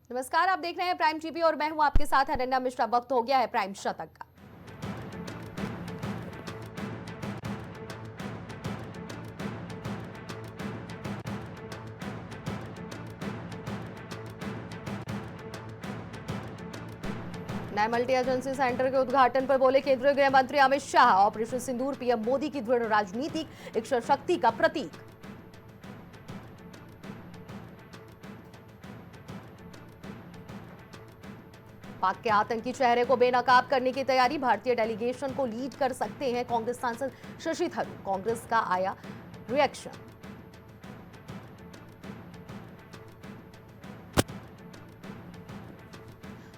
नमस्कार, आप देख रहे हैं प्राइम टीवी और मैं हूं आपके साथ अनन्या मिश्रा। वक्त हो गया है प्राइम शतक का। नए मल्टी एजेंसी सेंटर के उद्घाटन पर बोले केंद्रीय गृह मंत्री अमित शाह, ऑपरेशन सिंदूर पीएम मोदी की दृढ़ राजनीतिक इच्छा शक्ति का प्रतीक। पाक के आतंकी चेहरे को बेनकाब करने की तैयारी, भारतीय डेलीगेशन को लीड कर सकते हैं कांग्रेस सांसद शशि थरूर, कांग्रेस का आया रिएक्शन।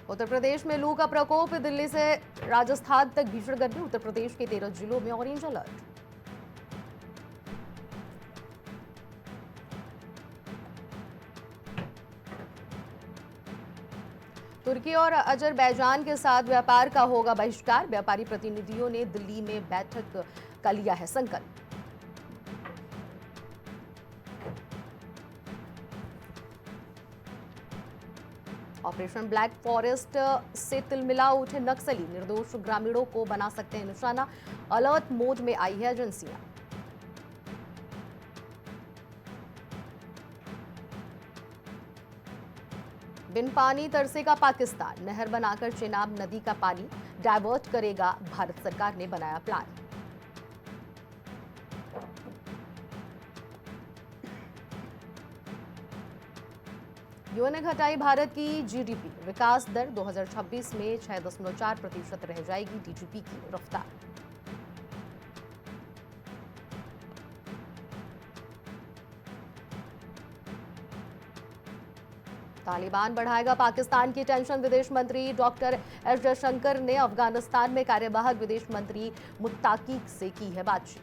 उत्तर प्रदेश में लू का प्रकोप, दिल्ली से राजस्थान तक भीषण गर्मी, उत्तर प्रदेश के 13 जिलों में ऑरेंज अलर्ट। तुर्की और अजरबैजान के साथ व्यापार का होगा बहिष्कार, व्यापारी प्रतिनिधियों ने दिल्ली में बैठक का लिया है संकल्प। ऑपरेशन ब्लैक फॉरेस्ट से तिलमिला उठे नक्सली, निर्दोष ग्रामीणों को बना सकते हैं निशाना, अलर्ट मोड में आई है एजेंसियां। बिन पानी तरसेगा पाकिस्तान, नहर बनाकर चेनाब नदी का पानी डायवर्ट करेगा, भारत सरकार ने बनाया प्लान। यूएन ने घटाई भारत की जीडीपी, विकास दर 2026 में 6.4% रह जाएगी डीजीपी की रफ्तार। तालिबान बढ़ाएगा पाकिस्तान की टेंशन, विदेश मंत्री डॉक्टर एस जयशंकर ने अफगानिस्तान में कार्यवाहक विदेश मंत्री मुत्ताकी से की है बातचीत।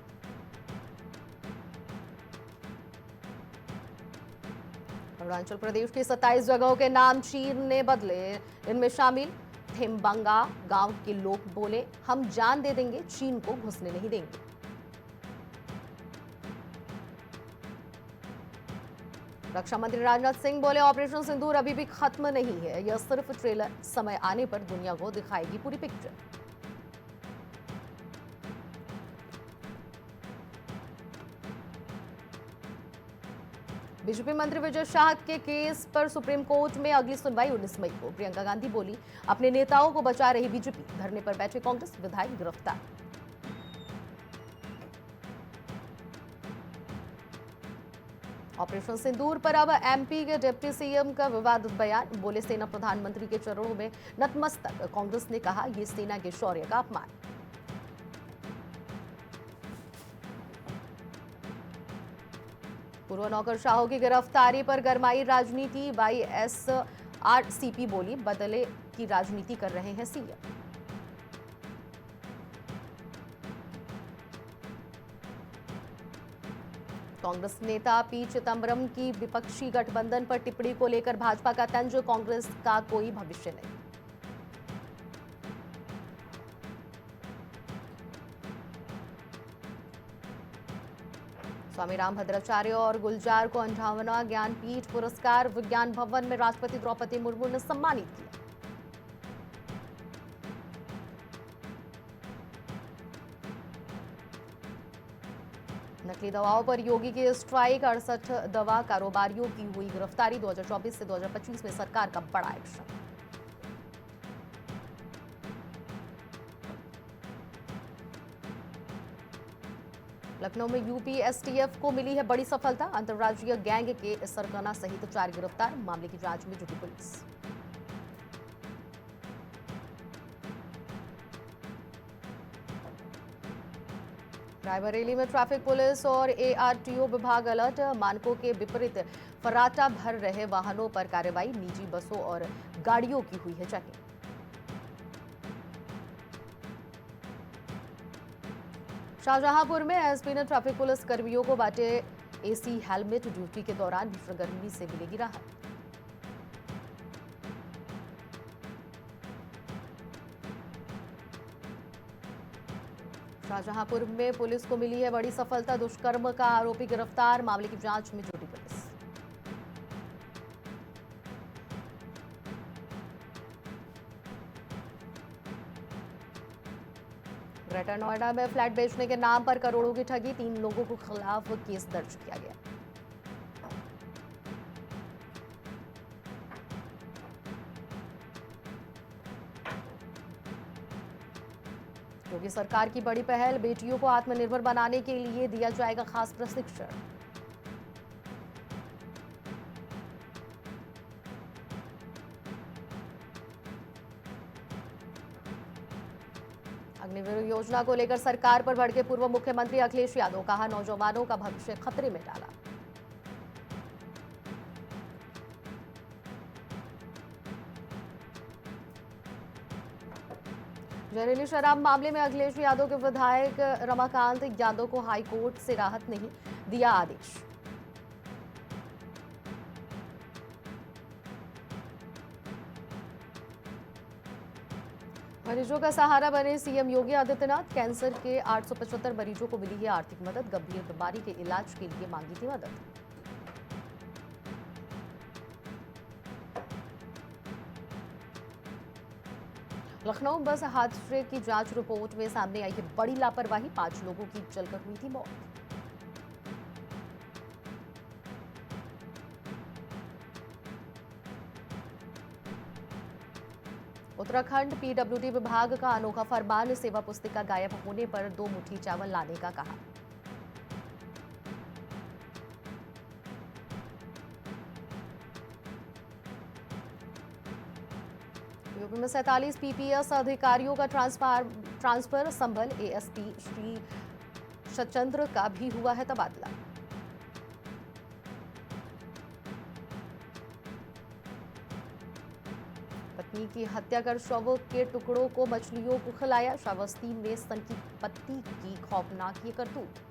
अरुणाचल प्रदेश की 27 जगहों के नाम चीन ने बदले, इनमें शामिल थेम्बांगा गांव के लोग बोले, हम जान दे देंगे, चीन को घुसने नहीं देंगे। रक्षा मंत्री राजनाथ सिंह बोले, ऑपरेशन सिंदूर अभी भी खत्म नहीं है, यह सिर्फ ट्रेलर, समय आने पर दुनिया को दिखाएगी पूरी पिक्चर। बीजेपी मंत्री विजय शाह के केस पर सुप्रीम कोर्ट में अगली सुनवाई 19 मई को, प्रियंका गांधी बोली, अपने नेताओं को बचा रही बीजेपी, धरने पर बैठे कांग्रेस विधायक गिरफ्तार। ऑपरेशन सिंदूर पर अब एमपी के डिप्टी सीएम का विवादित बयान, बोले सेना प्रधानमंत्री के चरणों में नतमस्तक, कांग्रेस ने कहा यह सेना के शौर्य का अपमान। पूर्व नौकरशाहों की गिरफ्तारी पर गरमाई राजनीति, वाईएसआरसीपी बोली, बदले की राजनीति कर रहे हैं सीएम। कांग्रेस नेता पी चिदंबरम की विपक्षी गठबंधन पर टिप्पणी को लेकर भाजपा का तंज, कांग्रेस का कोई भविष्य नहीं। स्वामी रामभद्राचार्य और गुलजार को 58वां ज्ञानपीठ पुरस्कार, विज्ञान भवन में राष्ट्रपति द्रौपदी मुर्मू ने सम्मानित किया। नकली दवाओं पर योगी की स्ट्राइक, 68 दवा कारोबारियों की हुई गिरफ्तारी, 2024 से 2025 में सरकार का बड़ा एक्शन। लखनऊ में यूपी एसटीएफ को मिली है बड़ी सफलता, अंतर्राज्यीय गैंग के सरगना सहित 4 गिरफ्तार, मामले की जांच में जुटी पुलिस। रायबरेली में ट्रैफिक पुलिस और एआरटीओ विभाग अलर्ट, मानकों के विपरीत फर्राटा भर रहे वाहनों पर कार्रवाई, निजी बसों और गाड़ियों की हुई है चेकिंग। शाहजहांपुर में एसपी ने ट्रैफिक पुलिस कर्मियों को बांटे एसी हेलमेट, ड्यूटी के दौरान भीषण गर्मी से मिलेगी राहत। शाहजहांपुर में पुलिस को मिली है बड़ी सफलता, दुष्कर्म का आरोपी गिरफ्तार, मामले की जांच में जुटी पुलिस। ग्रेटर नोएडा में फ्लैट बेचने के नाम पर करोड़ों की ठगी, 3 लोगों के खिलाफ केस दर्ज किया गया। योगी सरकार की बड़ी पहल, बेटियों को आत्मनिर्भर बनाने के लिए दिया जाएगा खास प्रशिक्षण। अग्निवीर योजना को लेकर सरकार पर भड़के पूर्व मुख्यमंत्री अखिलेश यादव, कहा नौजवानों का भविष्य खतरे में डाला। जहरीली शराब मामले में अखिलेश यादव के विधायक रमाकांत यादव को हाईकोर्ट से राहत नहीं, दिया आदेश। मरीजों का सहारा बने सीएम योगी आदित्यनाथ, कैंसर के 875 मरीजों को मिली है आर्थिक मदद, गंभीर बीमारी के इलाज के लिए मांगी थी मदद। लखनऊ बस हादसे की जांच रिपोर्ट में सामने आई है बड़ी लापरवाही, 5 लोगों की जलकर हुई थी मौत। उत्तराखंड पीडब्ल्यूडी विभाग का अनोखा फरमान, सेवा पुस्तिका गायब होने पर 2 मुट्ठी चावल लाने का कहा। यूपी में 47 पीपीएस अधिकारियों का ट्रांसफर, संभल एएसपी श्री शचंद्र का भी हुआ है तबादला। पत्नी की हत्या कर शव के टुकड़ों को मछलियों को खिलाया, श्रावस्ती में सन की पत्नी की खौफनाक ये करतूत।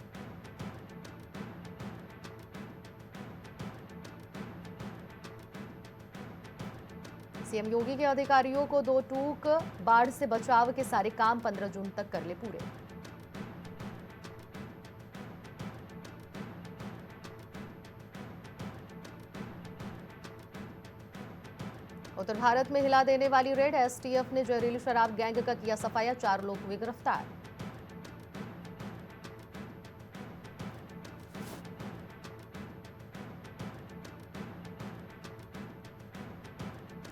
सीएम योगी के अधिकारियों को 2 टूक, बाढ़ से बचाव के सारे काम 15 जून तक कर ले पूरे। उत्तर भारत में हिला देने वाली रेड, एसटीएफ ने जहरीली शराब गैंग का किया सफाया, 4 लोग हुए गिरफ्तार।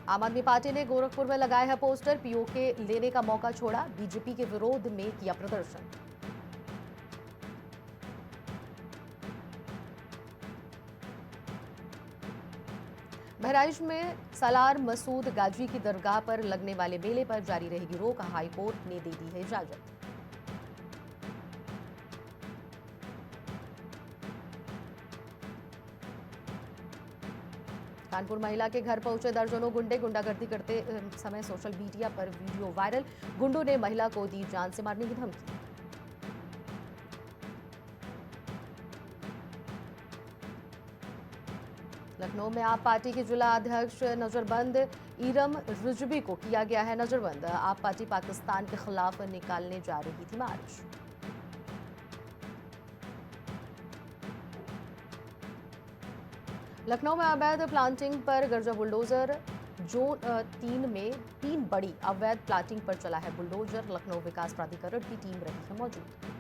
आम आदमी पार्टी ने गोरखपुर में लगाया है पोस्टर, पीओके लेने का मौका छोड़ा, बीजेपी के विरोध में किया प्रदर्शन। बहराइच में सलार मसूद गाजी की दरगाह पर लगने वाले मेले पर जारी रहेगी रोक, हाईकोर्ट ने दे दी है इजाजत। कानपुर महिला के घर पहुंचे दर्जनों गुंडे, गुंडागर्दी करते समय सोशल मीडिया पर वीडियो वायरल, गुंडों ने महिला को दी जान से मारने की धमकी। लखनऊ में आप पार्टी के जिला अध्यक्ष नजरबंद ईरम रिजवी को किया गया है नजरबंद, आप पार्टी पाकिस्तान के खिलाफ निकालने जा रही थी मार्च। लखनऊ में अवैध प्लांटिंग पर गर्जा बुलडोजर, जोन 3 में 3 बड़ी अवैध प्लांटिंग पर चला है बुलडोजर, लखनऊ विकास प्राधिकरण की टीम रही है मौजूद।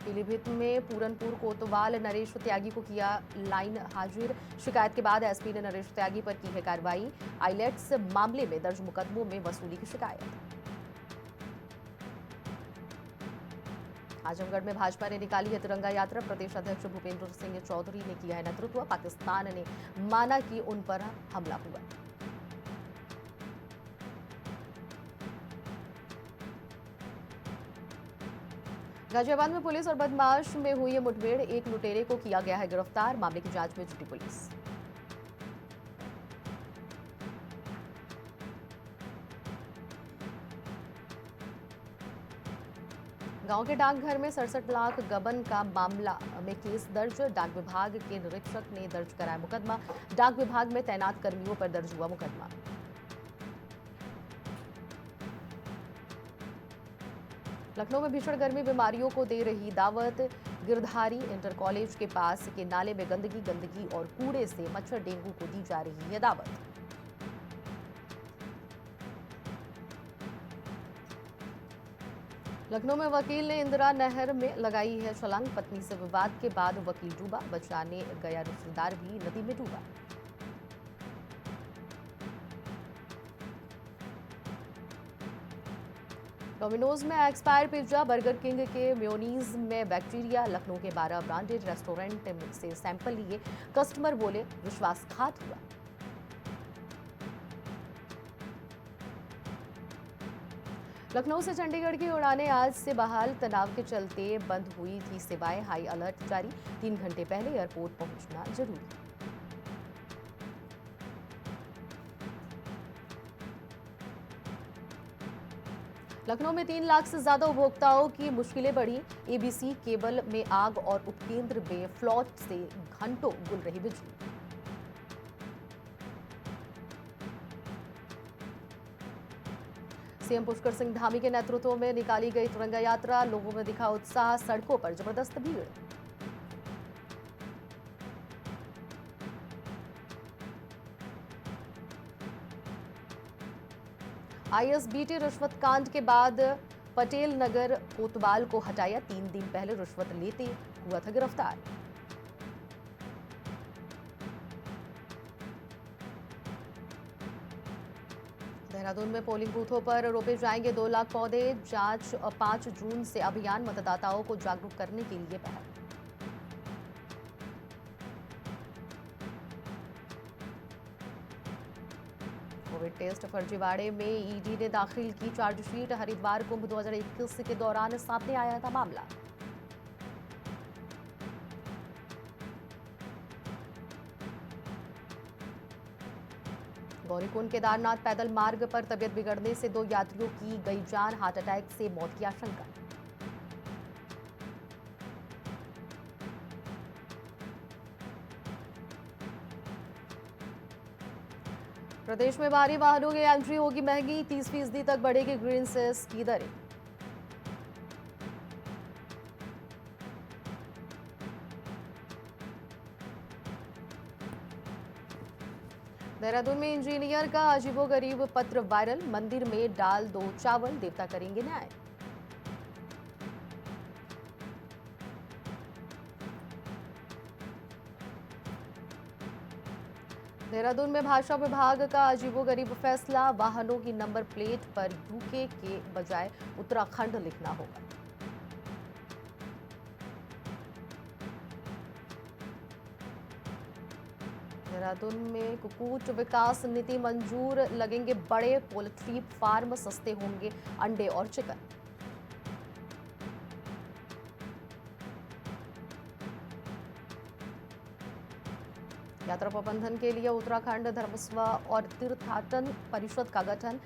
पीलीभीत में पूरनपुर कोतवाल नरेश त्यागी को किया लाइन हाजिर, शिकायत के बाद एसपी ने नरेश त्यागी पर की है कार्रवाई, आईलेट्स मामले में दर्ज मुकदमों में वसूली की शिकायत। आजमगढ़ में भाजपा ने निकाली है तिरंगा यात्रा, प्रदेश अध्यक्ष भूपेंद्र सिंह चौधरी ने किया है नेतृत्व, पाकिस्तान ने माना कि उन पर हमला हुआ। गाजियाबाद में पुलिस और बदमाश में हुई मुठभेड़, एक लुटेरे को किया गया है गिरफ्तार, मामले की जांच में जुटी पुलिस। गांव के डाकघर में 67 लाख गबन का मामला में केस दर्ज, डाक विभाग के निरीक्षक ने दर्ज कराया मुकदमा, डाक विभाग में तैनात कर्मियों पर दर्ज हुआ मुकदमा। लखनऊ में भीषण गर्मी बीमारियों को दे रही दावत, गिरधारी इंटर कॉलेज के पास के नाले में गंदगी और कूड़े से मच्छर डेंगू को दी जा रही है दावत। लखनऊ में वकील ने इंदिरा नहर में लगाई है छलांग। पत्नी से विवाद के बाद वकील डूबा, बचाने गया रिश्तेदार भी नदी में डूबा। डोमिनोज में एक्सपायर पिज्जा, बर्गर किंग के मेयोनीज में बैक्टीरिया। लखनऊ के 12 ब्रांडेड रेस्टोरेंट से सैंपल लिए, कस्टमर बोले विश्वासघात हुआ। लखनऊ से चंडीगढ़ की उड़ानें आज से बहाल। तनाव के चलते बंद हुई थी सेवाएं, हाई अलर्ट जारी। 3 घंटे पहले एयरपोर्ट पहुंचना जरूरी। लखनऊ में 3 लाख से ज्यादा उपभोक्ताओं की मुश्किलें बढ़ी। एबीसी केबल में आग और उपकेंद्र में फ्लॉट से घंटों गुल रही बिजली। सीएम पुष्कर सिंह धामी के नेतृत्व में निकाली गई तिरंगा यात्रा। लोगों में दिखा उत्साह, सड़कों पर जबरदस्त भीड़। आईएसबीटी रिश्वत कांड के बाद पटेल नगर कोतवाल को हटाया। 3 दिन पहले रिश्वत लेते हुआ था गिरफ्तार। देहरादून में पोलिंग बूथों पर रोपे जाएंगे 2 लाख पौधे। जांच 5 जून से अभियान, मतदाताओं को जागरूक करने के लिए पहल। कोविड टेस्ट फर्जीवाड़े में ईडी ने दाखिल की चार्जशीट। हरिद्वार कुंभ 2021 के दौरान सामने आया था मामला। गौरीकुंड केदारनाथ पैदल मार्ग पर तबीयत बिगड़ने से 2 यात्रियों की गई जान। हार्ट अटैक से मौत की आशंका। प्रदेश में भारी वाहनों की एंट्री होगी महंगी। 30% तक बढ़ेगी ग्रीन सेस की दरें। देहरादून में इंजीनियर का अजीबोगरीब पत्र वायरल। मंदिर में डाल दो चावल, देवता करेंगे न्याय। देहरादून में भाषा विभाग का अजीबोगरीब फैसला। वाहनों की नंबर प्लेट पर यूके के बजाय उत्तराखंड लिखना होगा। देहरादून में कुक्कुट विकास नीति मंजूर। लगेंगे बड़े पोल्ट्री फार्म, सस्ते होंगे अंडे और चिकन। यात्रा प्रबंधन के लिए उत्तराखंड धर्मस्व और तीर्थाटन परिषद का गठन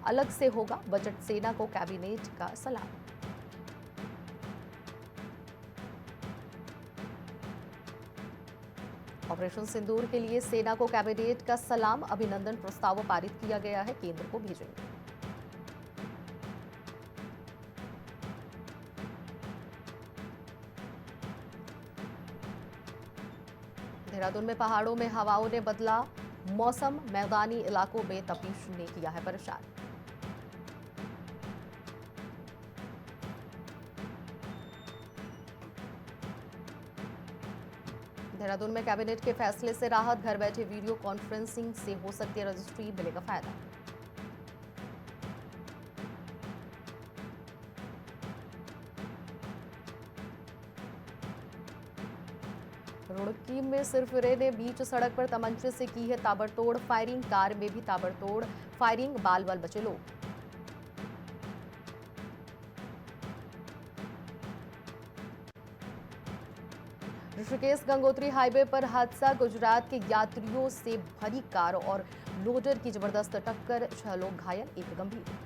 अलग से होगा। बजट सेना को कैबिनेट का सलाह। ऑपरेशन सिंदूर के लिए सेना को कैबिनेट का सलाम। अभिनंदन प्रस्ताव पारित किया गया है, केंद्र को भेजेंगे। देहरादून में पहाड़ों में हवाओं ने बदला मौसम। मैदानी इलाकों में तपिश ने किया है परेशान। देहरादून में कैबिनेट के फैसले से राहत। घर बैठे वीडियो कॉन्फ्रेंसिंग से हो सकती है रजिस्ट्री, मिलेगा फायदा। रुड़की में सिरफिरे ने बीच सड़क पर तमंचे से की है ताबड़तोड़ फायरिंग। कार में भी ताबड़तोड़ फायरिंग, बाल बाल बचे लोग। ऋषिकेश गंगोत्री हाईवे पर हादसा। गुजरात के यात्रियों से भरी कार और लोडर की जबरदस्त टक्कर। 6 लोग घायल, 1 गंभीर।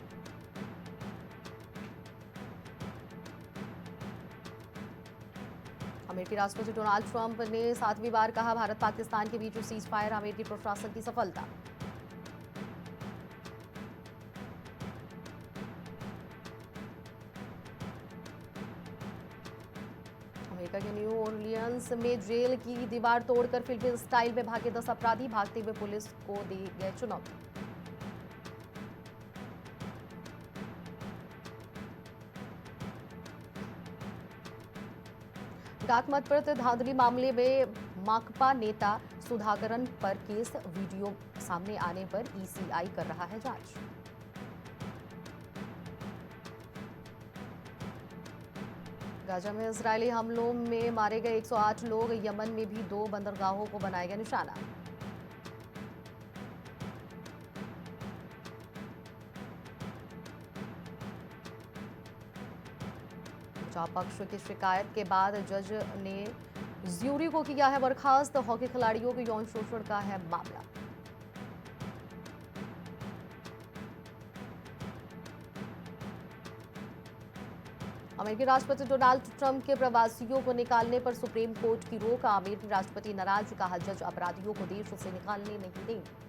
अमेरिकी राष्ट्रपति डोनाल्ड ट्रंप ने 7वीं बार कहा भारत पाकिस्तान के बीच सीज फायर अमेरिकी प्रशासन की सफलता। अमेरिका के न्यू ऑरलियंस में जेल की दीवार तोड़कर फिल्मी स्टाइल में भागे 10 अपराधी। भागते हुए पुलिस को दी गई चुनौती। डाकमत धांधली मामले में माकपा नेता सुधाकरन पर केस, वीडियो सामने आने पर ईसीआई कर रहा है जांच। गाजा में इजरायली हमलों में मारे गए 108 लोग, यमन में भी 2 बंदरगाहों को बनाया गया निशाना। बचाव पक्ष की शिकायत के बाद जज ने ज्यूरी को किया है बर्खास्त, हॉकी खिलाड़ियों के यौन शोषण का है मामला। अमेरिकी राष्ट्रपति डोनाल्ड ट्रंप के प्रवासियों को निकालने पर सुप्रीम कोर्ट की रोक, अमेरिकी राष्ट्रपति नाराज, कहा जज अपराधियों को देश से निकालने नहीं देंगे।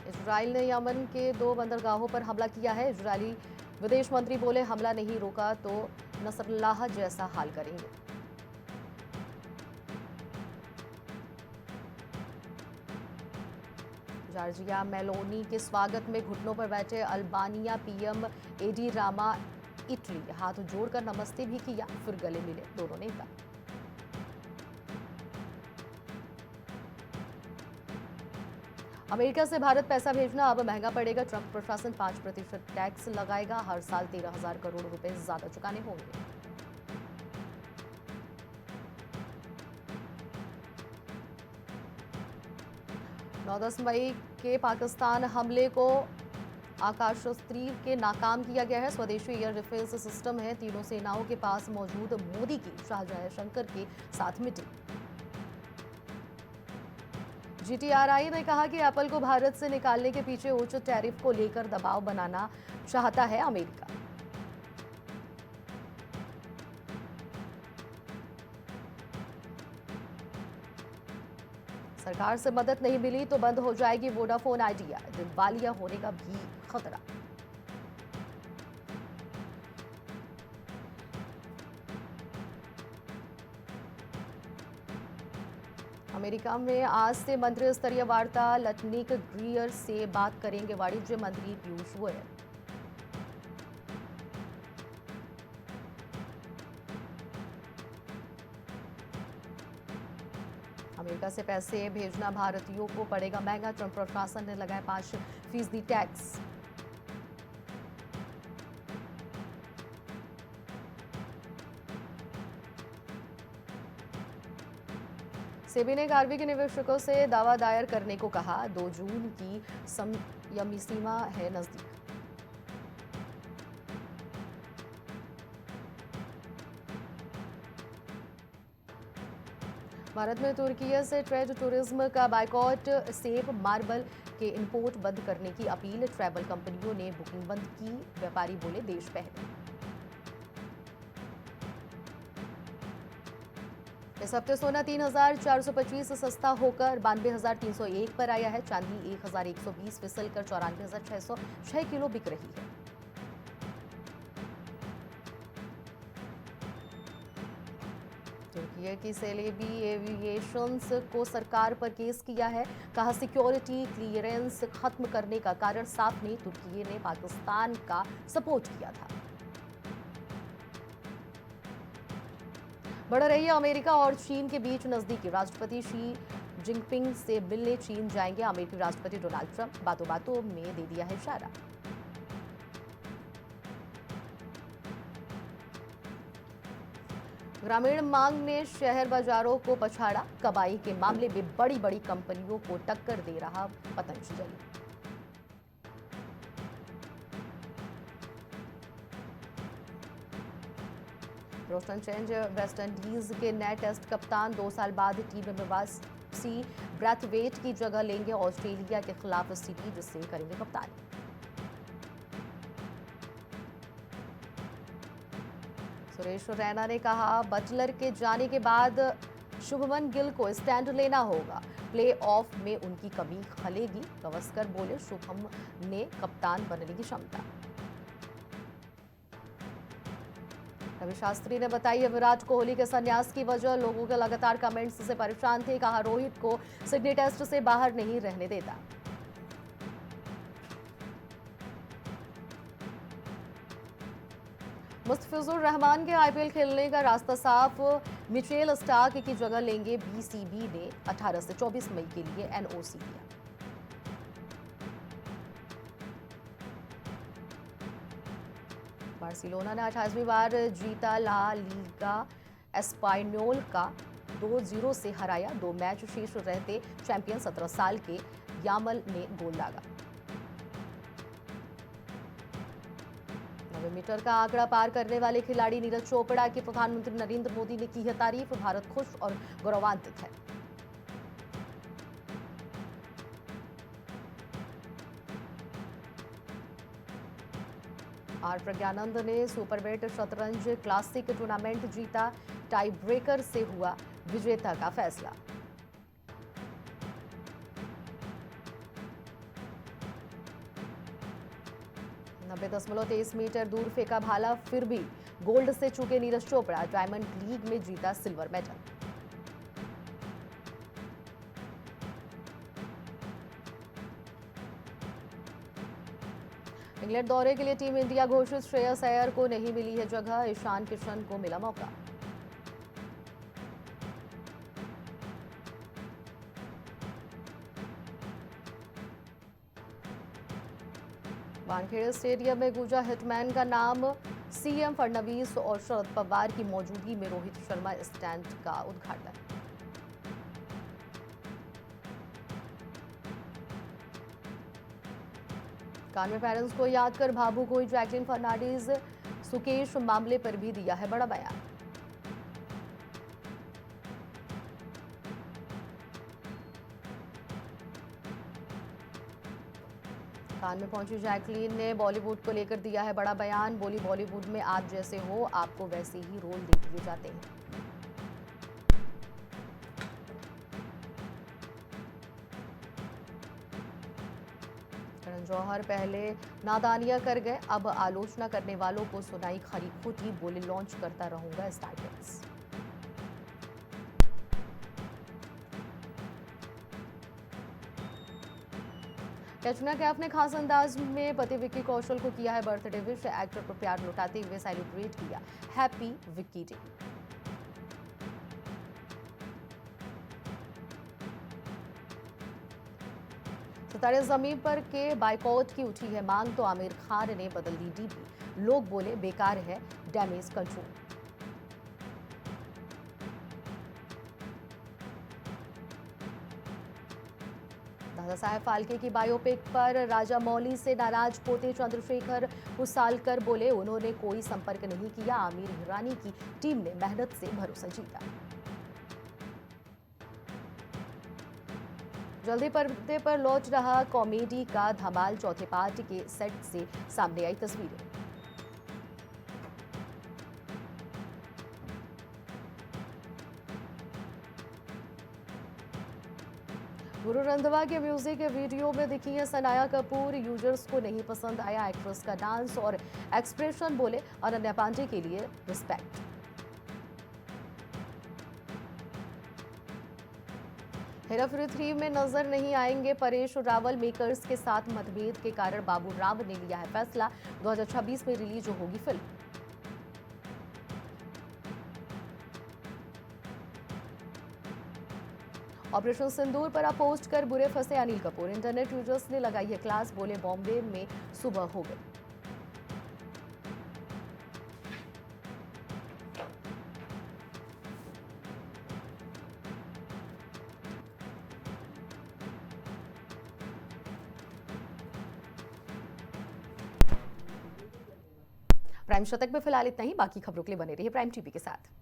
इजराइल ने यमन के 2 बंदरगाहों पर हमला किया है। इजरायली विदेश मंत्री बोले, हमला नहीं रोका तो नसरल्लाह जैसा हाल करेंगे। जॉर्जिया मेलोनी के स्वागत में घुटनों पर बैठे Albania PM Edi Rama Italy, हाथ जोड़कर नमस्ते भी किया, फिर गले मिले दोनों नेता। अमेरिका से भारत पैसा भेजना अब महंगा पड़ेगा, ट्रंप प्रशासन 5% टैक्स लगाएगा, हर साल 13,000 करोड़ रुपए ज्यादा चुकाने होंगे। नौ 10 मई के पाकिस्तान हमले को आकाशास्त्री के नाकाम किया गया है। स्वदेशी एयर डिफेंस सिस्टम है, तीनों सेनाओं के पास मौजूद मोदी की शाहजय शंकर के साथ मीटिंग। जीटीआरआई ने कहा कि एप्पल को भारत से निकालने के पीछे उच्च टैरिफ को लेकर दबाव बनाना चाहता है अमेरिका। सरकार से मदद नहीं मिली तो बंद हो जाएगी वोडाफोन आइडिया, दिवालिया होने का भी खतरा। अमेरिका में आज से मंत्री स्तरीय वार्ता, लटनिक ग्रीयर से बात करेंगे वाणिज्य मंत्री पीयूष गोयल। अमेरिका से पैसे भेजना भारतीयों को पड़ेगा महंगा, ट्रंप प्रशासन ने लगाया 5% टैक्स। सेबी ने 11वीं के निवेशकों से दावा दायर करने को कहा, 2 जून की संयमी सीमा है नजदीक। भारत में तुर्की से ट्रेड टूरिज्म का बायकॉट, सेब मार्बल के इंपोर्ट बंद करने की अपील, ट्रैवल कंपनियों ने बुकिंग बंद की, व्यापारी बोले देश पहले। इस हफ्ते सोना 3,425 सस्ता होकर 92,301 पर आया है। चांदी 1,120 फिसल कर 94,606 किलो बिक रही है। तुर्की की सेलेबी एविएशंस को सरकार पर केस किया है, कहा सिक्योरिटी क्लियरेंस खत्म करने का कारण साफ नहीं, तुर्की ने पाकिस्तान का सपोर्ट किया था। बढ़ रही है अमेरिका और चीन के बीच नजदीकी, राष्ट्रपति शी जिनपिंग से मिलने चीन जाएंगे अमेरिकी राष्ट्रपति डोनाल्ड ट्रंप, बातों बातों में दे दिया है इशारा। ग्रामीण मांग ने शहर बाजारों को पछाड़ा, कमाई के मामले में बड़ी बड़ी कंपनियों को टक्कर दे रहा पतंजलि। रोशन चेंज वेस्ट इंडीज के नए टेस्ट कप्तान, 2 साल बाद टीम में वापसी, ब्रैथवेट की जगह लेंगे ऑस्ट्रेलिया के खिलाफ सीरीज से करेंगे कप्तानी। सुरेश रैना ने कहा, बटलर के जाने के बाद शुभमन गिल को स्टैंड लेना होगा, प्ले ऑफ में उनकी कमी खलेगी, गवस्कर बोले शुभम ने कप्तान बनने की क्षमता। रवि शास्त्री ने बताई विराट कोहली के संन्यास की वजह, लोगों के लगातार कमेंट्स से परेशान थे, कहा रोहित को सिडनी टेस्ट से बाहर नहीं रहने देता। मुस्तफिजुर रहमान के आईपीएल खेलने का रास्ता साफ। मिचेल स्टार्क की जगह लेंगे। बीसीबी ने 18 से 24 मई के लिए एनओसी दिया। बार्सिलोना ने 28वीं बार जीता ला लीगा एस्पानियोल का 2-0 से हराया। 2 मैच शेष रहते चैंपियन 17 साल के यामल ने गोल दागा। 90 मीटर का आंकड़ा पार करने वाले खिलाड़ी नीरज चोपड़ा की प्रधानमंत्री नरेंद्र मोदी ने की है तारीफ। भारत खुश और गौरवान्वित है। आर प्रज्ञानंद ने सुपरवेट शतरंज क्लासिक टूर्नामेंट जीता। टाई ब्रेकर से हुआ विजेता का फैसला। नब्बे 90.23 मीटर दूर फेंका भाला, फिर भी गोल्ड से चूके नीरज चोपड़ा। डायमंड लीग में जीता सिल्वर मेडल। इंग्लैंड दौरे के लिए टीम इंडिया घोषित। श्रेयस अय्यर को नहीं मिली है जगह। ईशान किशन को मिला मौका। वानखेड़े स्टेडियम में गूंजा हिटमैन का नाम। सीएम फडणवीस और शरद पवार की मौजूदगी में रोहित शर्मा स्टैंड का उद्घाटन। कान में पेरेंट्स को याद कर भावुक हुई जैकलिन फर्नांडीज। सुकेश मामले पर भी दिया है बड़ा बयान। कान में पहुंची जैकलिन ने बॉलीवुड को लेकर दिया है बड़ा बयान। बोली, बॉलीवुड में आप जैसे हो आपको वैसे ही रोल दे दिए जाते हैं। करण जौहर पहले नादानियां कर गए, अब आलोचना करने वालों को सुनाई खरी खोटी। बोले, लॉन्च करता रहूंगा स्टार्टअप्स। कैटरीना कैफ ने खास अंदाज में पति विक्की कौशल को किया है बर्थडे विश। एक्टर को प्यार लौटाते हुए सेलिब्रेट किया हैप्पी विक्की डे। सितारे ज़मीन पर के बाइकआउट की उठी है मांग, तो आमिर खान ने बदल दी डीपी। लोग बोले बेकार है डैमेज कंट्रोल। दादा साहेब फाल्के की बायोपिक पर राजा मौली से नाराज पोते चंद्रशेखर कुसालकर बोले, उन्होंने कोई संपर्क नहीं किया। आमिर हिरानी की टीम ने मेहनत से भरोसा जीता। जल्दी पर्दे पर लौट रहा कॉमेडी का धमाल। चौथे पार्ट के सेट से सामने आई तस्वीरें। गुरु रंधावा के म्यूजिक वीडियो में दिखी है सनाया कपूर। यूजर्स को नहीं पसंद आया एक्ट्रेस का डांस और एक्सप्रेशन। बोले, अनन्या पांडे के लिए रिस्पेक्ट। हेराफेरी 3 में नजर नहीं आएंगे परेश रावल। मेकर्स के साथ मतभेद के कारण बाबू राव ने लिया है फैसला। 2026 में रिलीज होगी फिल्म। ऑपरेशन सिंदूर पर पोस्ट कर बुरे फंसे अनिल कपूर। इंटरनेट यूजर्स ने लगाई है क्लास। बोले, बॉम्बे में सुबह हो गई। प्राइम शतक में फिलहाल इतना ही। बाकी खबरों के लिए बने रहिए प्राइम टीवी के साथ।